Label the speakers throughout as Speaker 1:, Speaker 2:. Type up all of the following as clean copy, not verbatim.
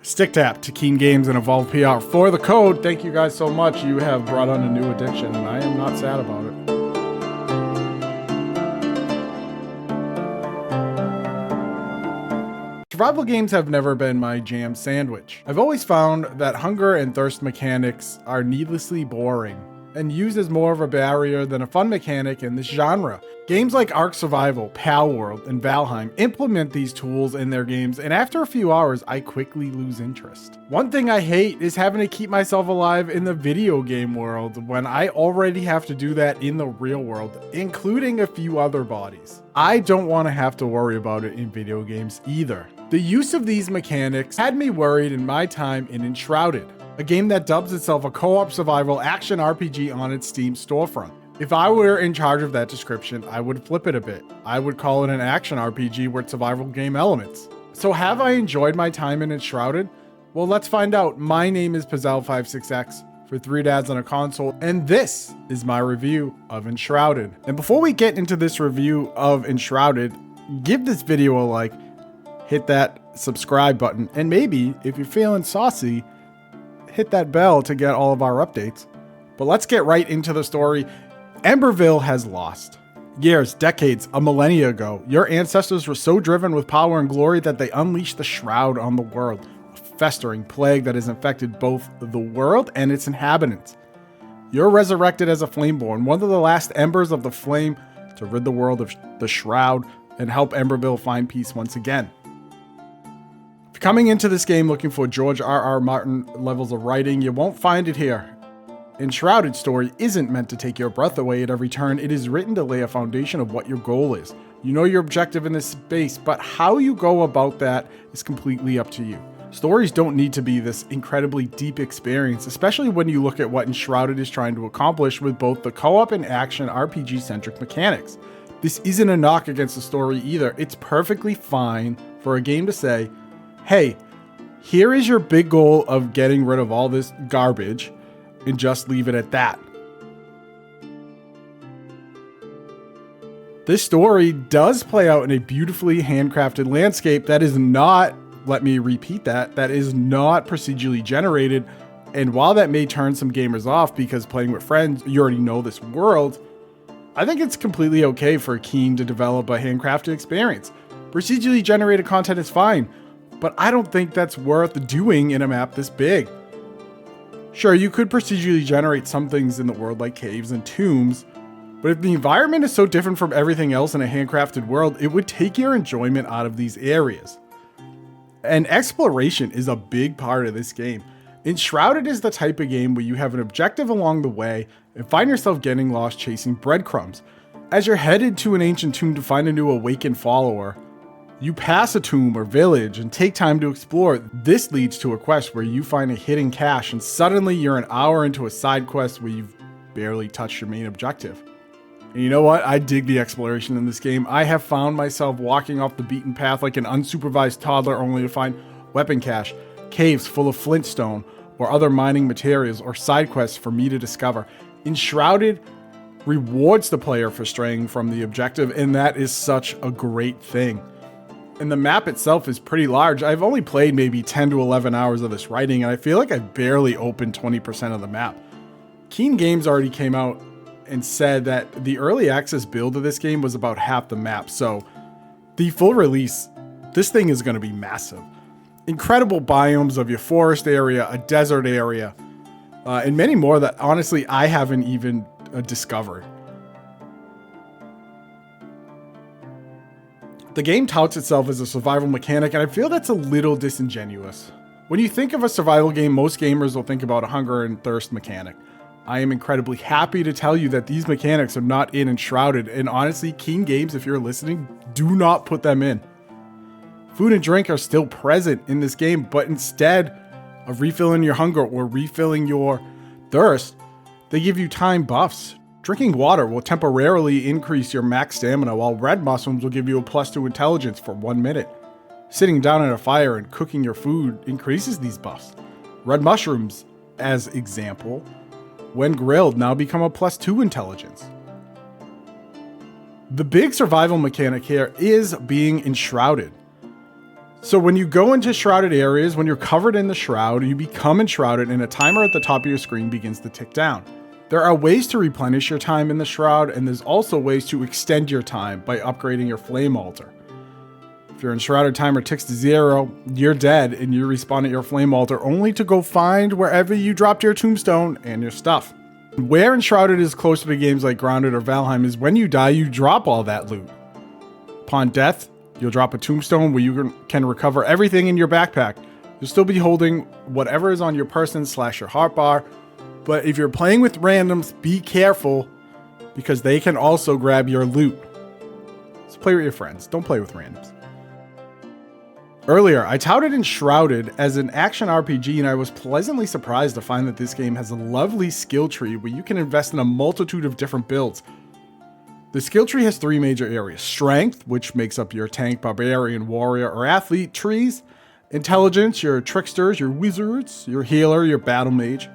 Speaker 1: Stick tap to Keen Games and Evolve PR for the code. Thank you guys so much. You have brought on a new addiction, and I am not sad about it. Survival games have never been my jam sandwich. I've always found that hunger and thirst mechanics are needlessly boring and used as more of a barrier than a fun mechanic in this genre. Games like Ark Survival, Pal World, and Valheim implement these tools in their games, and after a few hours, I quickly lose interest. One thing I hate is having to keep myself alive in the video game world when I already have to do that in the real world, including a few other bodies. I don't want to have to worry about it in video games either. The use of these mechanics had me worried in my time in Enshrouded, a game that dubs itself a co-op survival action RPG on its Steam storefront. If I were in charge of that description, I would flip it a bit. I would call it an action RPG with survival game elements. So have I enjoyed my time in Enshrouded? Well, let's find out. My name is Pizzelle56X for 3 Dads on a Console, and this is my review of Enshrouded. And before we get into this review of Enshrouded, give this video a like, hit that subscribe button, and maybe, if you're feeling saucy, hit that bell to get all of our updates. But let's get right into the story. Emberville has lost. Years, decades, a millennia ago, your ancestors were so driven with power and glory that they unleashed the Shroud on the world, a festering plague that has infected both the world and its inhabitants. You're resurrected as a Flameborn, one of the last embers of the flame, to rid the world of the Shroud and help Emberville find peace once again. If you're coming into this game looking for George R.R. Martin levels of writing, you won't find it here. Enshrouded story isn't meant to take your breath away at every turn. It is written to lay a foundation of what your goal is. You know your objective in this space, but how you go about that is completely up to you. Stories don't need to be this incredibly deep experience, especially when you look at what Enshrouded is trying to accomplish with both the co-op and action RPG-centric mechanics. This isn't a knock against the story either. It's perfectly fine for a game to say, hey, here is your big goal of getting rid of all this garbage, and just leave it at that. This story does play out in a beautifully handcrafted landscape that is not, let me repeat that is not procedurally generated. And while that may turn some gamers off because playing with friends, you already know this world, I think it's completely okay for Keen to develop a handcrafted experience. Procedurally generated content is fine, but I don't think that's worth doing in a map this big. Sure, you could procedurally generate some things in the world like caves and tombs, but if the environment is so different from everything else in a handcrafted world, it would take your enjoyment out of these areas. And exploration is a big part of this game. Enshrouded is the type of game where you have an objective along the way and find yourself getting lost chasing breadcrumbs. As you're headed to an ancient tomb to find a new awakened follower, you pass a tomb or village and take time to explore. This leads to a quest where you find a hidden cache, and suddenly you're an hour into a side quest where you've barely touched your main objective. And you know what? I dig the exploration in this game. I have found myself walking off the beaten path like an unsupervised toddler only to find weapon cache, caves full of flintstone or other mining materials, or side quests for me to discover. Enshrouded rewards the player for straying from the objective, and that is such a great thing. And the map itself is pretty large. I've only played maybe 10 to 11 hours of this writing, and I feel like I've barely opened 20% of the map. Keen Games already came out and said that the early access build of this game was about half the map, so the full release, this thing is going to be massive. Incredible biomes of your forest area, a desert area, and many more that honestly I haven't even discovered. The game touts itself as a survival mechanic, and I feel that's a little disingenuous. When you think of a survival game, most gamers will think about a hunger and thirst mechanic. I am incredibly happy to tell you that these mechanics are not in Enshrouded, and honestly, Keen Games, if you're listening, do not put them in. Food and drink are still present in this game, but instead of refilling your hunger or refilling your thirst, they give you time buffs. Drinking water will temporarily increase your max stamina, while red mushrooms will give you a +2 intelligence for 1 minute. Sitting down at a fire and cooking your food increases these buffs. Red mushrooms, as example, when grilled now become a +2 intelligence. The big survival mechanic here is being enshrouded. So when you go into shrouded areas, when you're covered in the shroud, you become enshrouded and a timer at the top of your screen begins to tick down. There are ways to replenish your time in the shroud, and there's also ways to extend your time by upgrading your flame altar. If your enshrouded timer ticks to 0, you're dead and you respawn at your flame altar only to go find wherever you dropped your tombstone and your stuff. Where Enshrouded is closer to games like Grounded or Valheim is when you die, you drop all that loot. Upon death, you'll drop a tombstone where you can recover everything in your backpack. You'll still be holding whatever is on your person / your hotbar, but if you're playing with randoms, be careful because they can also grab your loot. So play with your friends, don't play with randoms. Earlier, I touted Enshrouded as an action RPG, and I was pleasantly surprised to find that this game has a lovely skill tree where you can invest in a multitude of different builds. The skill tree has 3 major areas: strength, which makes up your tank, barbarian, warrior, or athlete trees; intelligence, your tricksters, your wizards, your healer, your battle mage;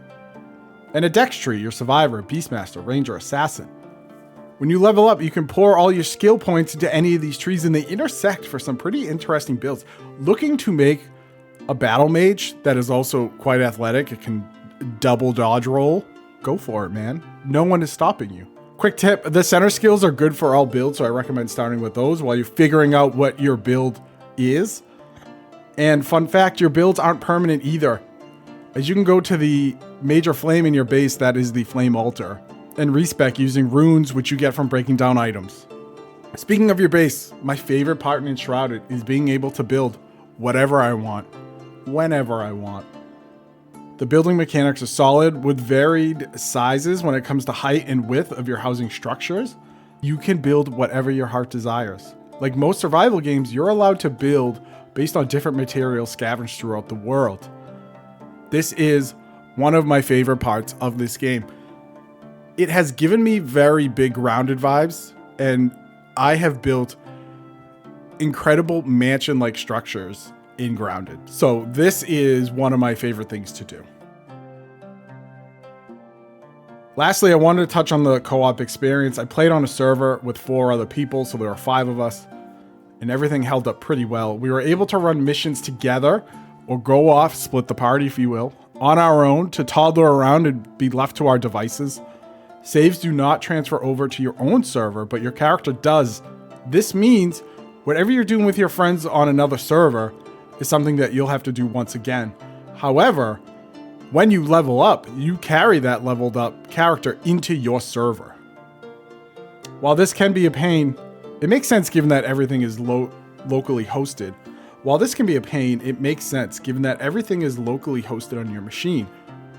Speaker 1: and a dex tree, your survivor, beastmaster, ranger, assassin. When you level up, you can pour all your skill points into any of these trees and they intersect for some pretty interesting builds. Looking to make a battle mage that is also quite athletic, it can double dodge roll, go for it, man. No one is stopping you. Quick tip, the center skills are good for all builds, so I recommend starting with those while you're figuring out what your build is. And fun fact, your builds aren't permanent either, as you can go to the major flame in your base, that is the flame altar, and respec using runes, which you get from breaking down items. Speaking of your base, my favorite part in Enshrouded is being able to build whatever I want, whenever I want. The building mechanics are solid with varied sizes when it comes to height and width of your housing structures. You can build whatever your heart desires. Like most survival games, you're allowed to build based on different materials scavenged throughout the world. This is one of my favorite parts of this game. It has given me very big Grounded vibes, and I have built incredible mansion-like structures in Grounded. So this is one of my favorite things to do. Lastly, I wanted to touch on the co-op experience. I played on a server with 4 other people, so there were 5 of us, and everything held up pretty well. We were able to run missions together, or go off, split the party if you will, on our own to toddler around and be left to our devices. Saves do not transfer over to your own server, but your character does. This means whatever you're doing with your friends on another server is something that you'll have to do once again. However, when you level up, you carry that leveled up character into your server. While this can be a pain, it makes sense given that everything is locally hosted. While this can be a pain, it makes sense given that everything is locally hosted on your machine.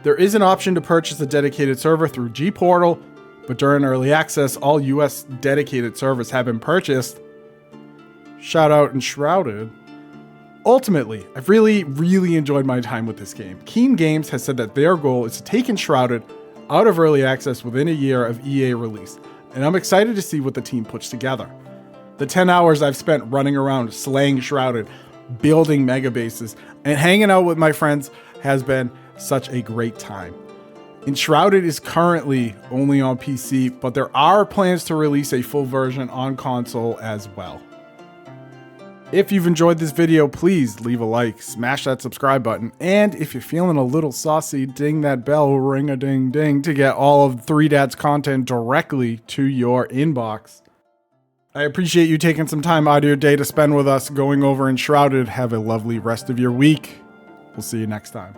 Speaker 1: There is an option to purchase a dedicated server through G-Portal, but during early access, all US dedicated servers have been purchased. Shout out Enshrouded. Ultimately, I've really enjoyed my time with this game. Keen Games has said that their goal is to take Enshrouded out of early access within a year of EA release, and I'm excited to see what the team puts together. The 10 hours I've spent running around slaying Shrouded, building mega bases, and hanging out with my friends has been such a great time. Enshrouded is currently only on PC, but there are plans to release a full version on console as well. If you've enjoyed this video, please leave a like, smash that subscribe button, and if you're feeling a little saucy, ding that bell, ring-a-ding-ding, to get all of 3Dad's content directly to your inbox. I appreciate you taking some time out of your day to spend with us going over Enshrouded. Have a lovely rest of your week. We'll see you next time.